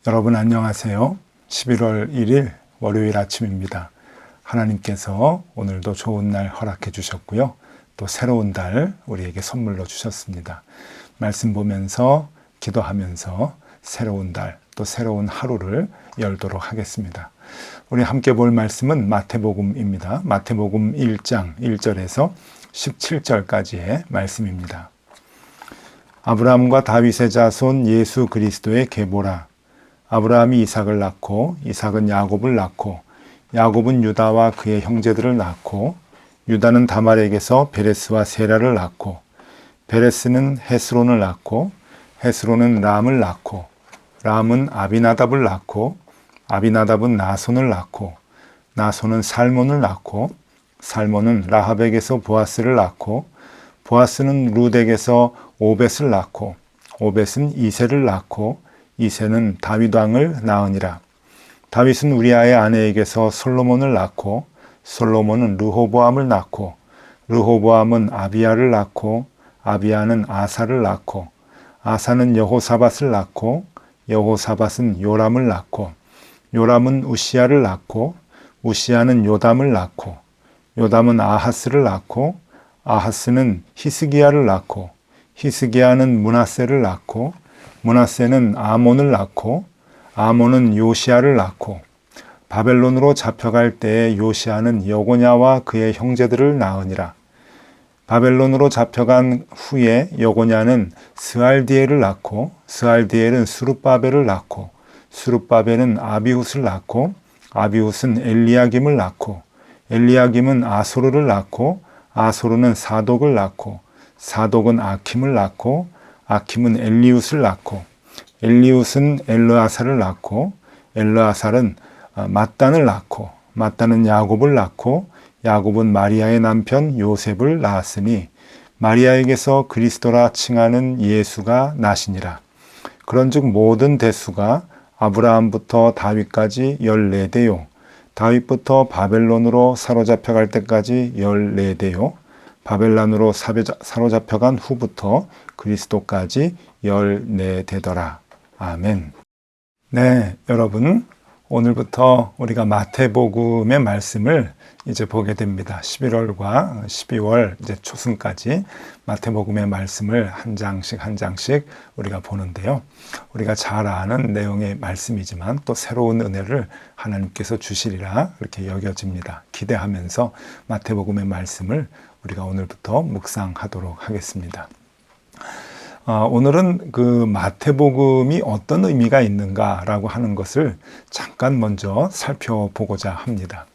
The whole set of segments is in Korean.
여러분 안녕하세요. 11월 1일 월요일 아침입니다. 하나님께서 오늘도 좋은 날 허락해 주셨고요. 또 새로운 달 우리에게 선물로 주셨습니다. 말씀 보면서 기도하면서 새로운 달 또 새로운 하루를 열도록 하겠습니다. 우리 함께 볼 말씀은 마태복음입니다. 마태복음 1장 1절에서 17절까지의 말씀입니다. 아브라함과 다윗의 자손 예수 그리스도의 계보라. 아브라함이 이삭을 낳고 이삭은 야곱을 낳고 야곱은 유다와 그의 형제들을 낳고 유다는 다말에게서 베레스와 세라를 낳고 베레스는 헤스론을 낳고 헤스론은 람을 낳고 람은 아비나답을 낳고 아비나답은 나손을 낳고 나손은 살몬을 낳고 살몬은 라합에게서 보아스를 낳고 보아스는 룻에게서 오벳을 낳고 오벳은 이새를 낳고 이새는 다윗 왕을 낳으니라. 다윗은 우리아의 아내에게서 솔로몬을 낳고 솔로몬은 르호보암을 낳고 르호보암은 아비야를 낳고 아비야는 아사를 낳고 아사는 여호사밧을 낳고 여호사밧은 요람을 낳고 요람은 우시야를 낳고 우시야는 요담을 낳고 요담은 아하스를 낳고 아하스는 히스기야를 낳고 히스기야는 므낫세를 낳고 므낫세는 아몬을 낳고 아몬은 요시야를 낳고 바벨론으로 잡혀갈 때에 요시야는 여고냐와 그의 형제들을 낳으니라. 바벨론으로 잡혀간 후에 여고냐는 스알디엘을 낳고 스알디엘은 수룹바벨을 낳고 수룹바벨은 아비훗을 낳고 아비훗은 엘리야김을 낳고 엘리야김은 아소르를 낳고 아소르는 사독을 낳고 사독은 아킴을 낳고 아킴은 엘리웃을 낳고 엘리웃은 엘르아살을 낳고 엘르아살은 mat단을 낳고 mat단은 야곱을 낳고 야곱은 마리아의 남편 요셉을 낳았으니 마리아에게서 그리스도라 칭하는 예수가 나시니라. 그런즉 모든 대수가 아브라함부터 다윗까지 14대요 다윗부터 바벨론으로 사로잡혀갈 때까지 14대요 바벨론으로 사로잡혀간 후부터 그리스도까지 14대더라. 아멘. 네, 여러분 오늘부터 우리가 마태복음의 말씀을 이제 보게 됩니다. 11월과 12월 이제 초순까지 마태복음의 말씀을 한 장씩 우리가 보는데요. 우리가 잘 아는 내용의 말씀이지만 또 새로운 은혜를 하나님께서 주시리라 이렇게 여겨집니다. 기대하면서 마태복음의 말씀을 우리가 오늘부터 묵상하도록 하겠습니다. 오늘은 그 마태복음이 어떤 의미가 있는가라고 하는 것을 잠깐 먼저 살펴보고자 합니다.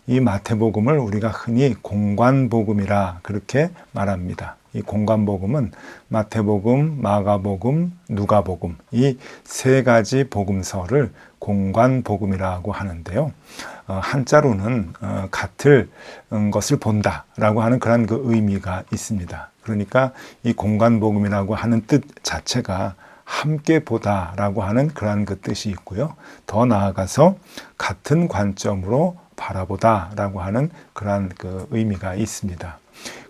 이 마태복음을 우리가 흔히 공관복음이라 그렇게 말합니다. 이 공관복음은 마태복음, 마가복음, 누가복음 이 세 가지 복음서를 공관복음이라고 하는데요. 한자로는 같은 것을 본다라고 하는 그런 그 의미가 있습니다. 그러니까 이 공관복음이라고 하는 뜻 자체가 함께 보다라고 하는 그러한 그 뜻이 있고요. 더 나아가서 같은 관점으로 바라보다라고 하는 그러한 그 의미가 있습니다.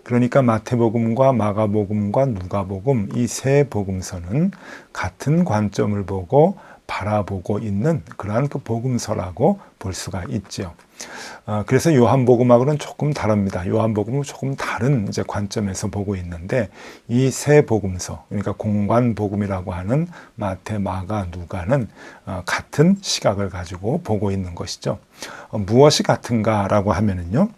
그러니까 마태복음과 마가복음과 누가복음 이 세 복음서는 같은 관점을 보고 바라보고 있는 그러한 그 복음서라고 볼 수가 있죠. 그래서 요한복음하고는 조금 다릅니다. 요한복음은 조금 다른 이제 관점에서 보고 있는데 이 세 복음서, 그러니까 공관복음이라고 하는 마태, 마가, 누가는 같은 시각을 가지고 보고 있는 것이죠. 무엇이 같은가라고 하면은요,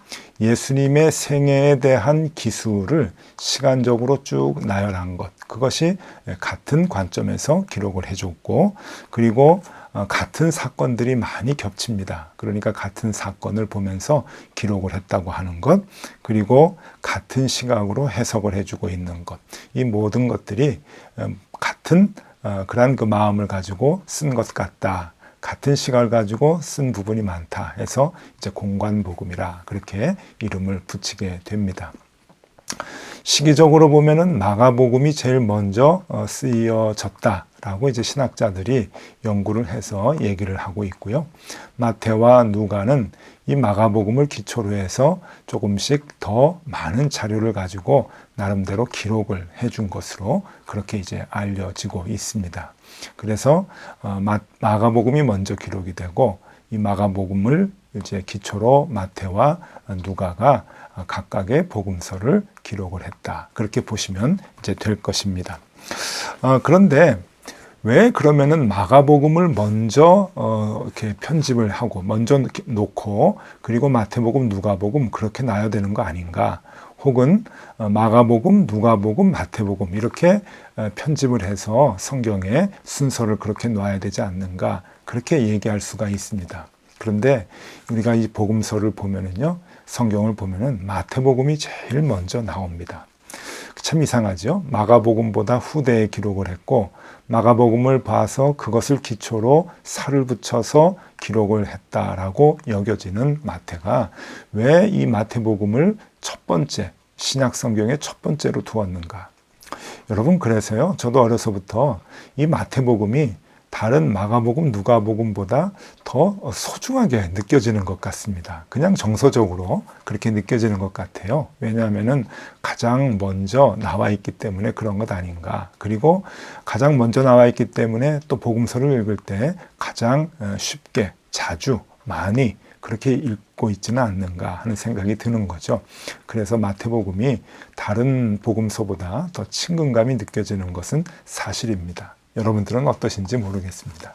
예수님의 생애에 대한 기술을 시간적으로 쭉 나열한 것, 그것이 같은 관점에서 기록을 해줬고, 그리고 같은 사건들이 많이 겹칩니다. 그러니까 같은 사건을 보면서 기록을 했다고 하는 것, 그리고 같은 시각으로 해석을 해주고 있는 것, 이 모든 것들이 같은 그러한 그 마음을 가지고 쓴 것 같다. 같은 시각을 가지고 쓴 부분이 많다 해서 이제 공관복음이라 그렇게 이름을 붙이게 됩니다. 시기적으로 보면은 마가복음이 제일 먼저 쓰여졌다라고 이제 신학자들이 연구를 해서 얘기를 하고 있고요. 마태와 누가는 이 마가복음을 기초로 해서 조금씩 더 많은 자료를 가지고 나름대로 기록을 해준 것으로 그렇게 이제 알려지고 있습니다. 그래서 마가복음이 먼저 기록이 되고 이 마가복음을 이제 기초로 마태와 누가가 각각의 복음서를 기록을 했다. 그렇게 보시면 이제 될 것입니다. 그런데 왜 그러면은 마가복음을 먼저 이렇게 편집을 하고 먼저 놓고 그리고 마태복음, 누가복음 그렇게 놔야 되는 거 아닌가? 혹은 마가복음, 누가복음, 마태복음 이렇게 편집을 해서 성경의 순서를 그렇게 놔야 되지 않는가? 그렇게 얘기할 수가 있습니다. 그런데 우리가 이 복음서를 보면은요, 성경을 보면은 마태복음이 제일 먼저 나옵니다. 참 이상하죠? 마가복음보다 후대에 기록을 했고 마가복음을 봐서 그것을 기초로 살을 붙여서 기록을 했다라고 여겨지는 마태가 왜 이 마태복음을 첫 번째, 신약 성경의 첫 번째로 두었는가? 여러분, 그래서요, 저도 어려서부터 이 마태복음이 다른 마가복음, 누가복음보다 더 소중하게 느껴지는 것 같습니다. 그냥 정서적으로 그렇게 느껴지는 것 같아요. 왜냐하면은 가장 먼저 나와 있기 때문에 그런 것 아닌가. 그리고 가장 먼저 나와 있기 때문에 또 복음서를 읽을 때 가장 쉽게, 자주, 많이 그렇게 읽고 있지는 않는가 하는 생각이 드는 거죠. 그래서 마태복음이 다른 복음서보다 더 친근감이 느껴지는 것은 사실입니다. 여러분들은 어떠신지 모르겠습니다.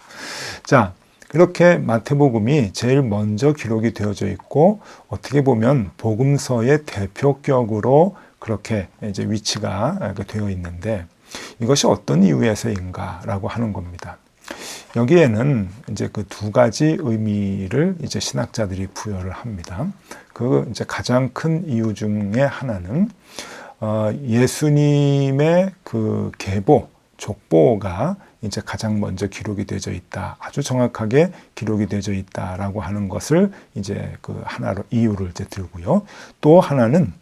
자, 이렇게 마태복음이 제일 먼저 기록이 되어져 있고 어떻게 보면 복음서의 대표격으로 그렇게 이제 위치가 되어 있는데 이것이 어떤 이유에서인가라고 하는 겁니다. 여기에는 이제 그 두 가지 의미를 이제 신학자들이 부여를 합니다. 그 이제 가장 큰 이유 중에 하나는 예수님의 그 계보 족보가 이제 가장 먼저 기록이 되어져 있다. 아주 정확하게 기록이 되어져 있다라고 하는 것을 이제 그 하나로 이유를 이제 들고요. 또 하나는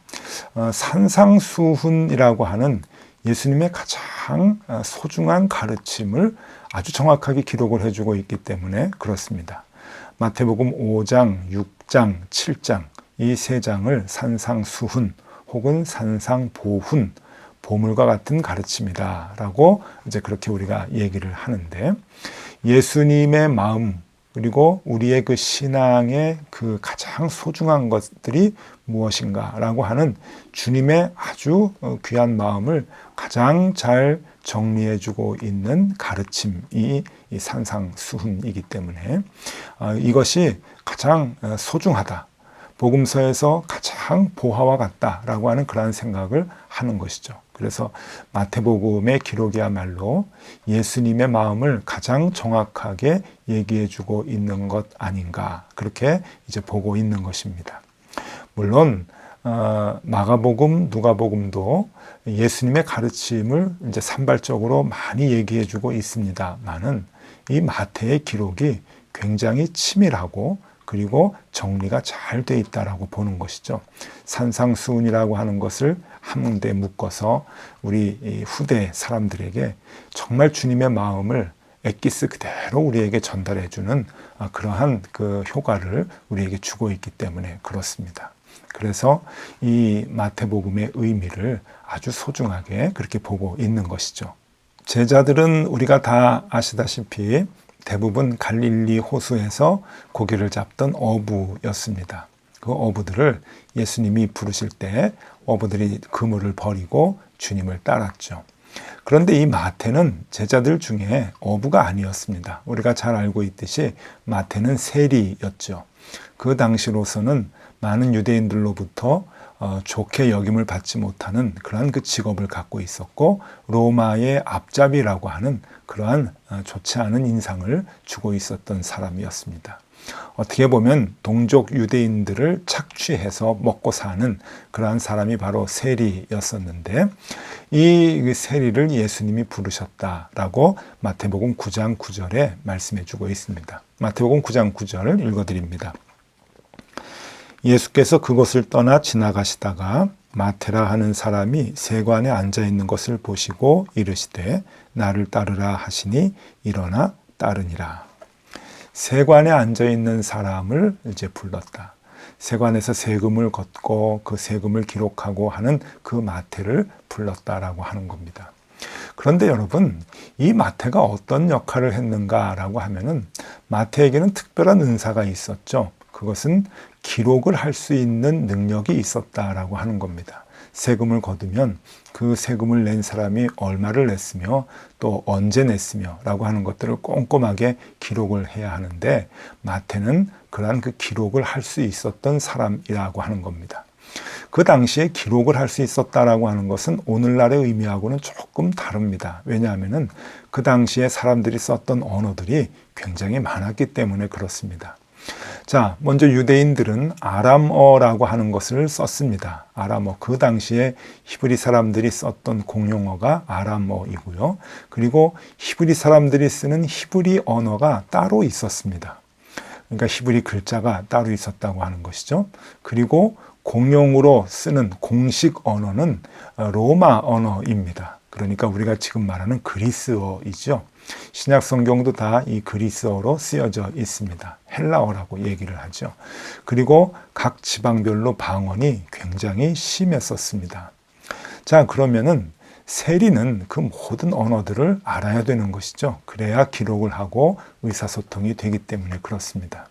산상수훈이라고 하는 예수님의 가장 소중한 가르침을 아주 정확하게 기록을 해주고 있기 때문에 그렇습니다. 마태복음 5장, 6장, 7장 이 세 장을 산상수훈 혹은 산상보훈 보물과 같은 가르침이다라고 이제 그렇게 우리가 얘기를 하는데 예수님의 마음 그리고 우리의 그 신앙의 그 가장 소중한 것들이 무엇인가라고 하는 주님의 아주 귀한 마음을 가장 잘 정리해주고 있는 가르침이 이 산상수훈이기 때문에 이것이 가장 소중하다. 복음서에서 가장 보화와 같다라고 하는 그러한 생각을 하는 것이죠. 그래서 마태복음의 기록이야말로 예수님의 마음을 가장 정확하게 얘기해주고 있는 것 아닌가 그렇게 이제 보고 있는 것입니다. 물론 마가복음, 누가복음도 예수님의 가르침을 이제 산발적으로 많이 얘기해주고 있습니다만은 이 마태의 기록이 굉장히 치밀하고 그리고 정리가 잘 돼 있다라고 보는 것이죠. 산상수훈이라고 하는 것을 한데 묶어서 우리 후대 사람들에게 정말 주님의 마음을 엑기스 그대로 우리에게 전달해주는 그러한 그 효과를 우리에게 주고 있기 때문에 그렇습니다. 그래서 이 마태복음의 의미를 아주 소중하게 그렇게 보고 있는 것이죠. 제자들은 우리가 다 아시다시피 대부분 갈릴리 호수에서 고기를 잡던 어부였습니다. 그 어부들을 예수님이 부르실 때 어부들이 그물을 버리고 주님을 따랐죠. 그런데 이 마태는 제자들 중에 어부가 아니었습니다. 우리가 잘 알고 있듯이 마태는 세리였죠. 그 당시로서는 많은 유대인들로부터 좋게 여김을 받지 못하는 그러한 그 직업을 갖고 있었고 로마의 앞잡이라고 하는 그러한 좋지 않은 인상을 주고 있었던 사람이었습니다. 어떻게 보면 동족 유대인들을 착취해서 먹고 사는 그러한 사람이 바로 세리였었는데 이 세리를 예수님이 부르셨다라고 마태복음 9장 9절에 말씀해 주고 있습니다. 마태복음 9장 9절을 읽어드립니다. 예수께서 그곳을 떠나 지나가시다가 마테라 하는 사람이 세관에 앉아 있는 것을 보시고 이르시되 나를 따르라 하시니 일어나 따르니라. 세관에 앉아 있는 사람을 이제 불렀다. 세관에서 세금을 걷고 그 세금을 기록하고 하는 그 마태를 불렀다라고 하는 겁니다. 그런데 여러분, 이 마태가 어떤 역할을 했는가라고 하면은 마태에게는 특별한 은사가 있었죠. 그것은 기록을 할 수 있는 능력이 있었다라고 하는 겁니다. 세금을 거두면 그 세금을 낸 사람이 얼마를 냈으며 또 언제 냈으며 라고 하는 것들을 꼼꼼하게 기록을 해야 하는데 마태는 그러한 그 기록을 할 수 있었던 사람이라고 하는 겁니다. 그 당시에 기록을 할 수 있었다라고 하는 것은 오늘날의 의미하고는 조금 다릅니다. 왜냐하면은 그 당시에 사람들이 썼던 언어들이 굉장히 많았기 때문에 그렇습니다. 자, 먼저 유대인들은 아람어라고 하는 것을 썼습니다. 아람어, 그 당시에 히브리 사람들이 썼던 공용어가 아람어이고요. 그리고 히브리 사람들이 쓰는 히브리 언어가 따로 있었습니다. 그러니까 히브리 글자가 따로 있었다고 하는 것이죠. 그리고 공용으로 쓰는 공식 언어는 로마 언어입니다. 그러니까 우리가 지금 말하는 그리스어이죠. 신약 성경도 다 이 그리스어로 쓰여져 있습니다. 헬라어라고 얘기를 하죠. 그리고 각 지방별로 방언이 굉장히 심했었습니다. 자, 그러면은 세리는 그 모든 언어들을 알아야 되는 것이죠. 그래야 기록을 하고 의사소통이 되기 때문에 그렇습니다.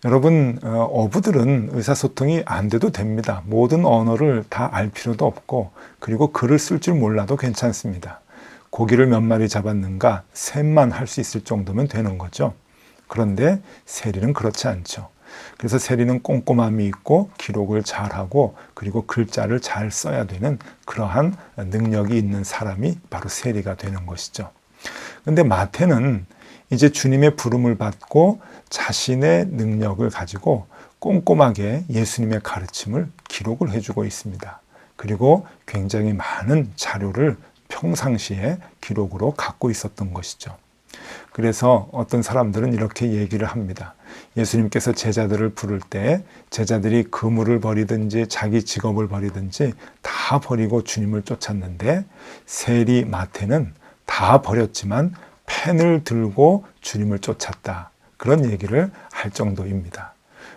여러분, 어부들은 의사소통이 안 돼도 됩니다. 모든 언어를 다 알 필요도 없고, 그리고 글을 쓸 줄 몰라도 괜찮습니다. 고기를 몇 마리 잡았는가 셈만 할 수 있을 정도면 되는 거죠. 그런데 세리는 그렇지 않죠. 그래서 세리는 꼼꼼함이 있고 기록을 잘하고 그리고 글자를 잘 써야 되는 그러한 능력이 있는 사람이 바로 세리가 되는 것이죠. 그런데 마태는 이제 주님의 부름을 받고 자신의 능력을 가지고 꼼꼼하게 예수님의 가르침을 기록을 해주고 있습니다. 그리고 굉장히 많은 자료를 평상시에 기록으로 갖고 있었던 것이죠. 그래서 어떤 사람들은 이렇게 얘기를 합니다. 예수님께서 제자들을 부를 때 제자들이 그물을 버리든지 자기 직업을 버리든지 다 버리고 주님을 쫓았는데 세리 마태는 다 버렸지만 펜을 들고 주님을 쫓았다. 그런 얘기를 할 정도입니다.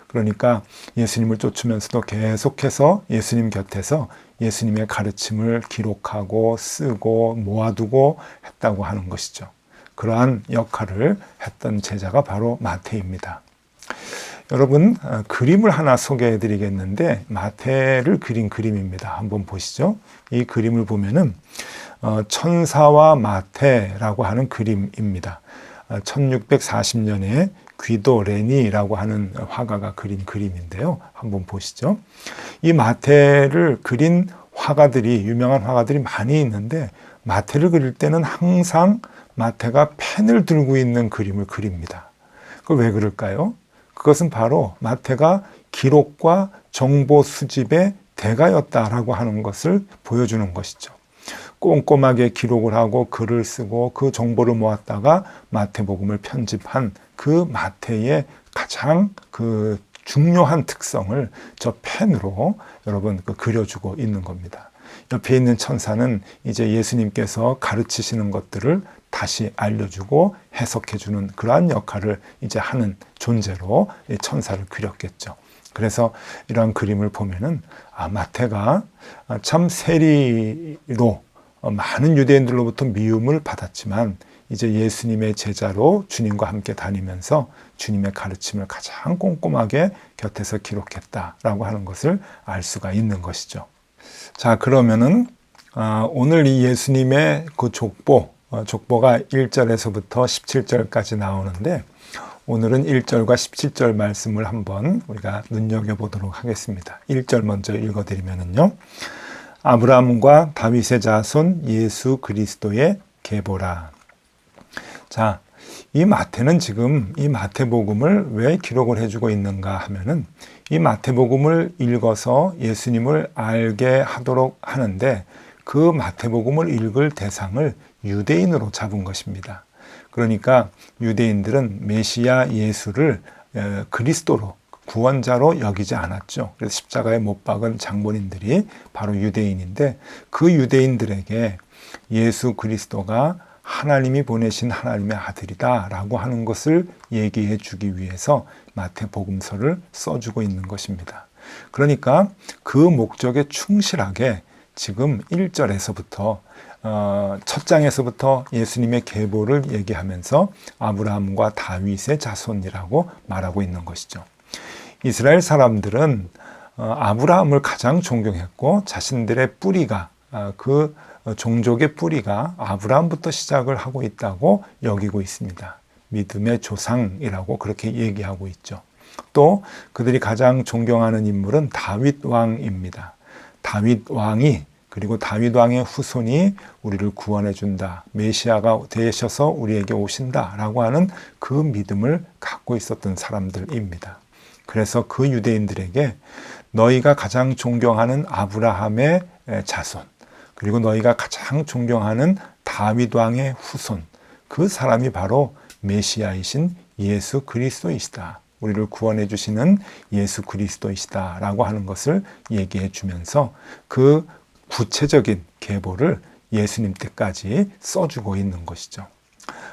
그러니까 예수님을 쫓으면서도 계속해서 예수님 곁에서 예수님의 가르침을 기록하고 쓰고 모아두고 했다고 하는 것이죠. 그러한 역할을 했던 제자가 바로 마태입니다. 여러분, 그림을 하나 소개해 드리겠는데 마태를 그린 그림입니다. 한번 보시죠. 이 그림을 보면은 천사와 마태라고 하는 그림입니다. 1640년에 귀도 레니라고 하는 화가가 그린 그림인데요. 한번 보시죠. 이 마태를 그린 화가들이, 유명한 화가들이 많이 있는데 마태를 그릴 때는 항상 마태가 펜을 들고 있는 그림을 그립니다. 그걸 왜 그럴까요? 그것은 바로 마태가 기록과 정보 수집의 대가였다라고 하는 것을 보여주는 것이죠. 꼼꼼하게 기록을 하고 글을 쓰고 그 정보를 모았다가 마태복음을 편집한 그 마태의 가장 그 중요한 특성을 저 펜으로 여러분 그려주고 있는 겁니다. 옆에 있는 천사는 이제 예수님께서 가르치시는 것들을 다시 알려주고 해석해주는 그러한 역할을 이제 하는 존재로 천사를 그렸겠죠. 그래서 이러한 그림을 보면은 마태가 참 세리로 많은 유대인들로부터 미움을 받았지만 이제 예수님의 제자로 주님과 함께 다니면서 주님의 가르침을 가장 꼼꼼하게 곁에서 기록했다라고 하는 것을 알 수가 있는 것이죠. 자, 그러면은 오늘 이 예수님의 그 족보가 1절에서부터 17절까지 나오는데 오늘은 1절과 17절 말씀을 한번 우리가 눈여겨보도록 하겠습니다. 1절 먼저 읽어드리면은요. 아브라함과 다윗의 자손 예수 그리스도의 계보라. 자, 이 마태는 지금 이 마태복음을 왜 기록을 해주고 있는가 하면은 이 마태복음을 읽어서 예수님을 알게 하도록 하는데 그 마태복음을 읽을 대상을 유대인으로 잡은 것입니다. 그러니까 유대인들은 메시아 예수를 그리스도로 구원자로 여기지 않았죠. 그래서 십자가에 못 박은 장본인들이 바로 유대인인데 그 유대인들에게 예수 그리스도가 하나님이 보내신 하나님의 아들이다 라고 하는 것을 얘기해 주기 위해서 마태복음서를 써주고 있는 것입니다. 그러니까 그 목적에 충실하게 지금 1절에서부터 첫 장에서부터 예수님의 계보를 얘기하면서 아브라함과 다윗의 자손이라고 말하고 있는 것이죠. 이스라엘 사람들은 아브라함을 가장 존경했고 자신들의 뿌리가 그 종족의 뿌리가 아브라함부터 시작을 하고 있다고 여기고 있습니다. 믿음의 조상이라고 그렇게 얘기하고 있죠. 또 그들이 가장 존경하는 인물은 다윗 왕입니다. 다윗 왕이 그리고 다윗 왕의 후손이 우리를 구원해 준다. 메시아가 되셔서 우리에게 오신다라고 하는 그 믿음을 갖고 있었던 사람들입니다. 그래서 그 유대인들에게 너희가 가장 존경하는 아브라함의 자손, 그리고 너희가 가장 존경하는 다윗 왕의 후손, 그 사람이 바로 메시아이신 예수 그리스도이시다. 우리를 구원해 주시는 예수 그리스도이시다 라고 하는 것을 얘기해 주면서 그 구체적인 계보를 예수님 때까지 써주고 있는 것이죠.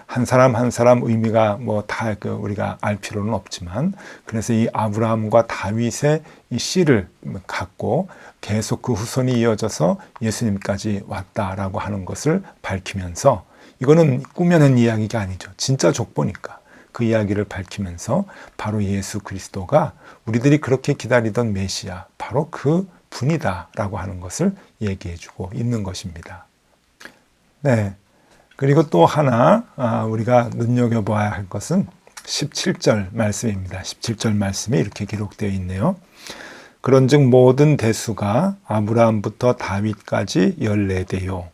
한 사람 한 사람 의미가 다 우리가 알 필요는 없지만, 그래서 이 아브라함과 다윗의 이 씨를 갖고 계속 그 후손이 이어져서 예수님까지 왔다라고 하는 것을 밝히면서, 이거는 꾸며낸 이야기가 아니죠. 진짜 족보니까 그 이야기를 밝히면서 바로 예수 그리스도가 우리들이 그렇게 기다리던 메시아, 바로 그 분이다라고 하는 것을 얘기해주고 있는 것입니다. 네. 그리고 또 하나 우리가 눈여겨봐야 할 것은 17절 말씀입니다. 17절 말씀이 이렇게 기록되어 있네요. 그런즉 모든 대수가 아브라함부터 다윗까지 14대요.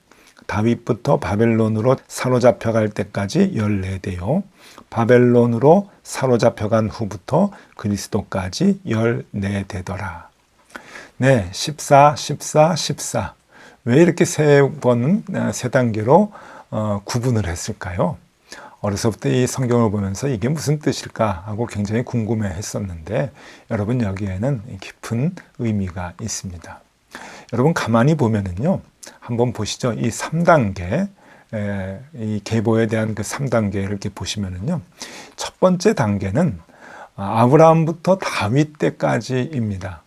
다윗부터 바벨론으로 사로잡혀갈 때까지 14대요. 바벨론으로 사로잡혀간 후부터 그리스도까지 14대더라. 네, 14, 14, 14. 왜 이렇게 세 단계로 구분을 했을까요? 어려서부터 이 성경을 보면서 이게 무슨 뜻일까 하고 굉장히 궁금해 했었는데, 여러분 여기에는 깊은 의미가 있습니다. 여러분 가만히 보면은요, 한번 보시죠. 이 3단계, 이 계보에 대한 그 3단계를 이렇게 보시면은요, 첫 번째 단계는 아브라함부터 다윗 때까지입니다.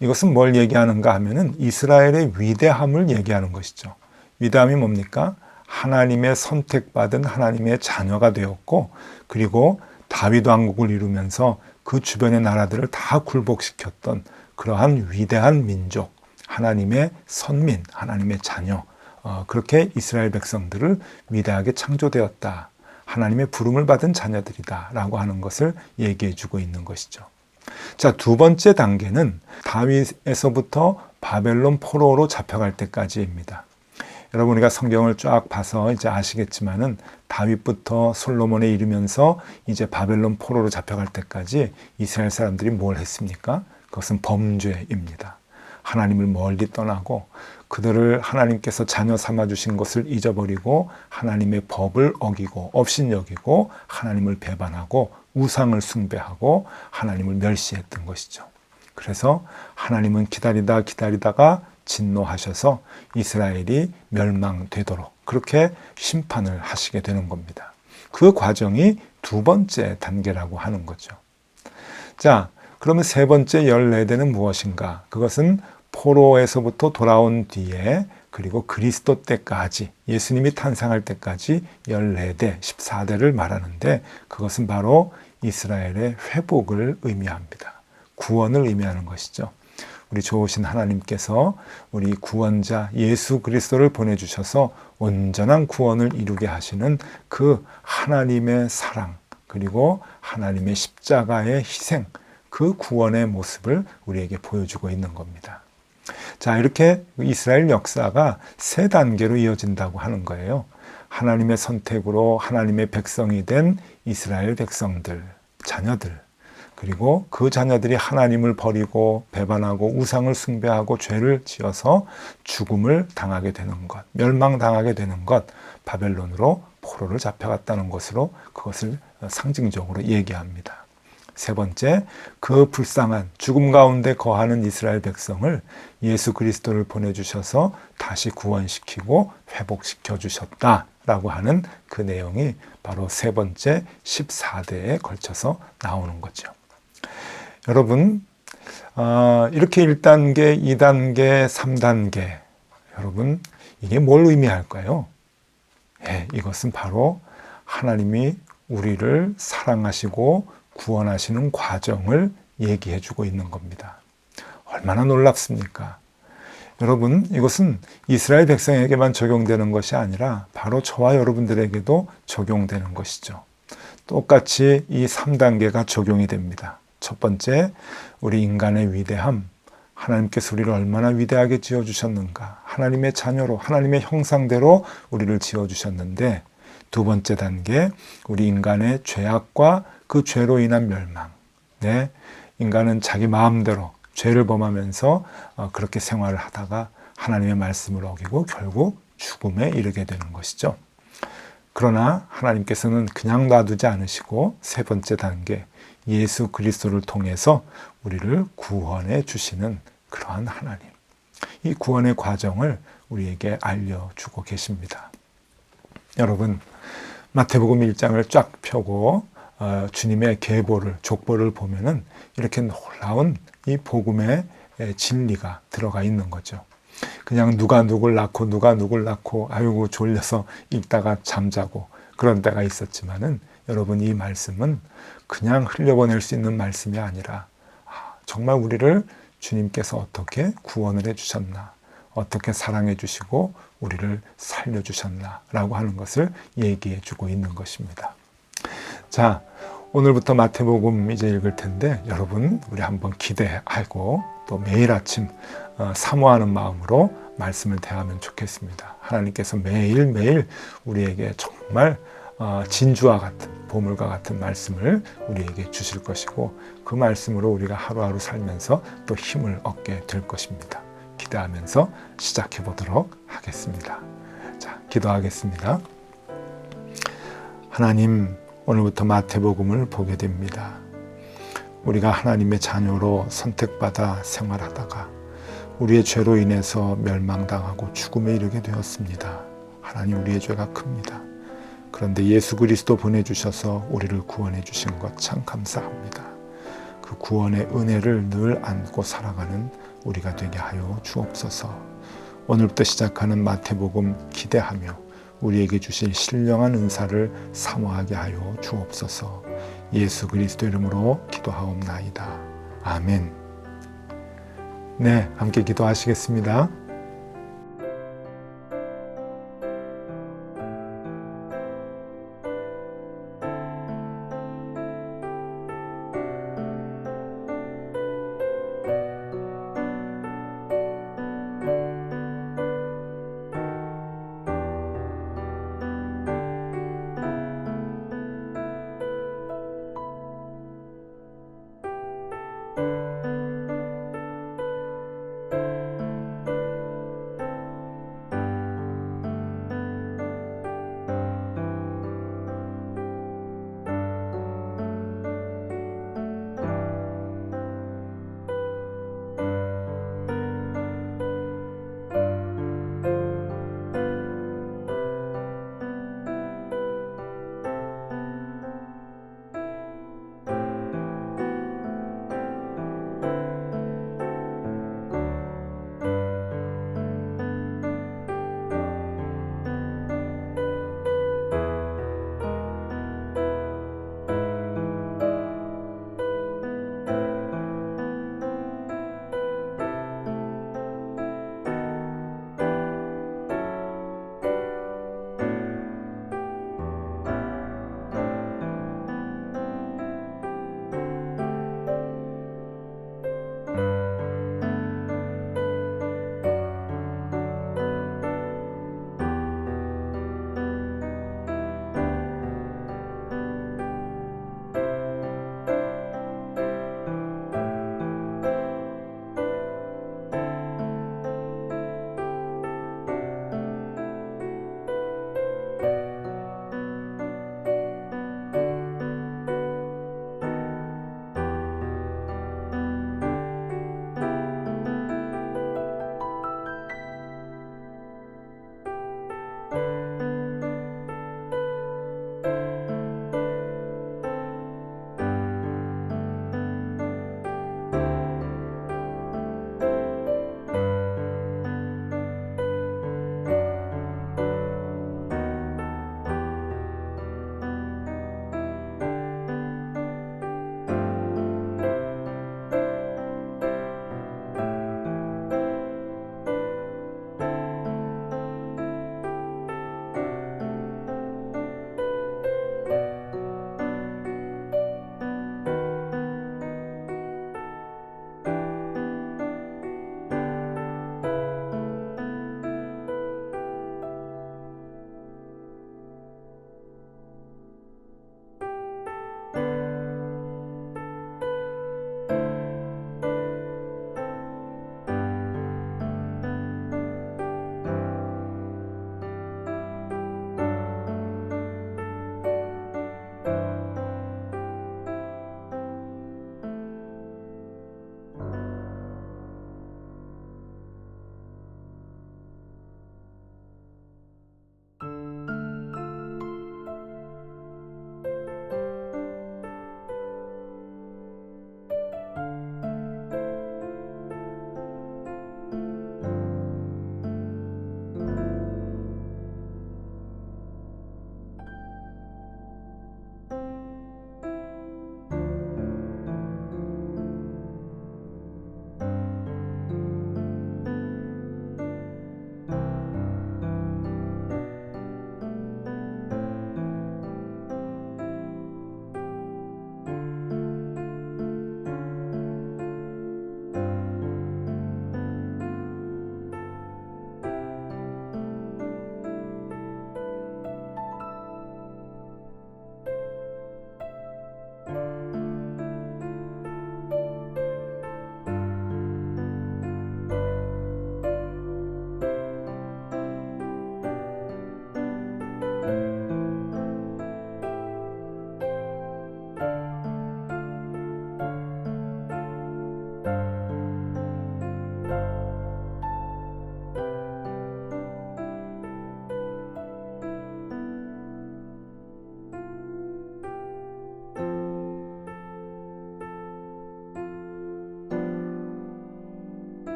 이것은 뭘 얘기하는가 하면은 이스라엘의 위대함을 얘기하는 것이죠. 위대함이 뭡니까? 하나님의 선택받은 하나님의 자녀가 되었고, 그리고 다윗 왕국을 이루면서 그 주변의 나라들을 다 굴복시켰던 그러한 위대한 민족, 하나님의 선민, 하나님의 자녀, 그렇게 이스라엘 백성들을 위대하게 창조되었다. 하나님의 부름을 받은 자녀들이다 라고 하는 것을 얘기해 주고 있는 것이죠. 자, 두 번째 단계는 다윗에서부터 바벨론 포로로 잡혀갈 때까지입니다. 여러분, 우리가 성경을 쫙 봐서 이제 아시겠지만은 다윗부터 솔로몬에 이르면서 이제 바벨론 포로로 잡혀갈 때까지 이스라엘 사람들이 뭘 했습니까? 그것은 범죄입니다. 하나님을 멀리 떠나고 그들을 하나님께서 자녀 삼아 주신 것을 잊어버리고 하나님의 법을 어기고 업신여기고 하나님을 배반하고 우상을 숭배하고 하나님을 멸시했던 것이죠. 그래서 하나님은 기다리다가 진노하셔서 이스라엘이 멸망되도록 그렇게 심판을 하시게 되는 겁니다. 그 과정이 두 번째 단계라고 하는 거죠. 자, 그러면 세 번째 14대는 무엇인가? 그것은 포로에서부터 돌아온 뒤에 그리고 그리스도 때까지, 예수님이 탄생할 때까지 14대, 14대를 말하는데, 그것은 바로 이스라엘의 회복을 의미합니다. 구원을 의미하는 것이죠. 우리 좋으신 하나님께서 우리 구원자 예수 그리스도를 보내주셔서 온전한 구원을 이루게 하시는 그 하나님의 사랑, 그리고 하나님의 십자가의 희생, 그 구원의 모습을 우리에게 보여주고 있는 겁니다. 자, 이렇게 이스라엘 역사가 세 단계로 이어진다고 하는 거예요. 하나님의 선택으로 하나님의 백성이 된 이스라엘 백성들, 자녀들, 그리고 그 자녀들이 하나님을 버리고 배반하고 우상을 숭배하고 죄를 지어서 죽음을 당하게 되는 것, 멸망당하게 되는 것, 바벨론으로 포로를 잡혀갔다는 것으로 그것을 상징적으로 얘기합니다. 세 번째, 그 불쌍한 죽음 가운데 거하는 이스라엘 백성을 예수 그리스도를 보내주셔서 다시 구원시키고 회복시켜 주셨다. 라고 하는 그 내용이 바로 세 번째 14대에 걸쳐서 나오는 거죠. 여러분, 이렇게 1단계, 2단계, 3단계, 여러분, 이게 뭘 의미할까요? 이것은 바로 하나님이 우리를 사랑하시고 구원하시는 과정을 얘기해 주고 있는 겁니다. 얼마나 놀랍습니까? 여러분, 이것은 이스라엘 백성에게만 적용되는 것이 아니라 바로 저와 여러분들에게도 적용되는 것이죠. 똑같이 이 3단계가 적용이 됩니다. 첫 번째, 우리 인간의 위대함, 하나님께서 우리를 얼마나 위대하게 지어주셨는가, 하나님의 자녀로, 하나님의 형상대로 우리를 지어주셨는데, 두 번째 단계, 우리 인간의 죄악과 그 죄로 인한 멸망. 인간은 자기 마음대로 죄를 범하면서 그렇게 생활을 하다가 하나님의 말씀을 어기고 결국 죽음에 이르게 되는 것이죠. 그러나 하나님께서는 그냥 놔두지 않으시고 세 번째 단계, 예수 그리스도를 통해서 우리를 구원해 주시는 그러한 하나님. 이 구원의 과정을 우리에게 알려주고 계십니다. 여러분, 마태복음 1장을 쫙 펴고 주님의 계보를, 족보를 보면은 이렇게 놀라운 이 복음의 진리가 들어가 있는 거죠. 그냥 누가 누굴 낳고 누가 누굴 낳고 아이고 졸려서 읽다가 잠자고 그런 때가 있었지만은 여러분, 이 말씀은 그냥 흘려보낼 수 있는 말씀이 아니라 정말 우리를 주님께서 어떻게 구원을 해주셨나, 어떻게 사랑해 주시고 우리를 살려주셨나라고 하는 것을 얘기해 주고 있는 것입니다. 자, 오늘부터 마태복음 이제 읽을 텐데 여러분, 우리 한번 기대하고 또 매일 아침 사모하는 마음으로 말씀을 대하면 좋겠습니다. 하나님께서 매일매일 우리에게 정말 진주와 같은, 보물과 같은 말씀을 우리에게 주실 것이고 그 말씀으로 우리가 하루하루 살면서 또 힘을 얻게 될 것입니다. 기대하면서 시작해 보도록 하겠습니다. 자, 기도하겠습니다. 하나님, 오늘부터 마태복음을 보게 됩니다. 우리가 하나님의 자녀로 선택받아 생활하다가 우리의 죄로 인해서 멸망당하고 죽음에 이르게 되었습니다. 하나님, 우리의 죄가 큽니다. 그런데 예수 그리스도 보내주셔서 우리를 구원해 주신 것 참 감사합니다. 그 구원의 은혜를 늘 안고 살아가는 우리가 되게 하여 주옵소서. 오늘부터 시작하는 마태복음 기대하며 우리에게 주실 신령한 은사를 사모하게 하여 주옵소서. 예수 그리스도 이름으로 기도하옵나이다. 아멘. 네, 함께 기도하시겠습니다.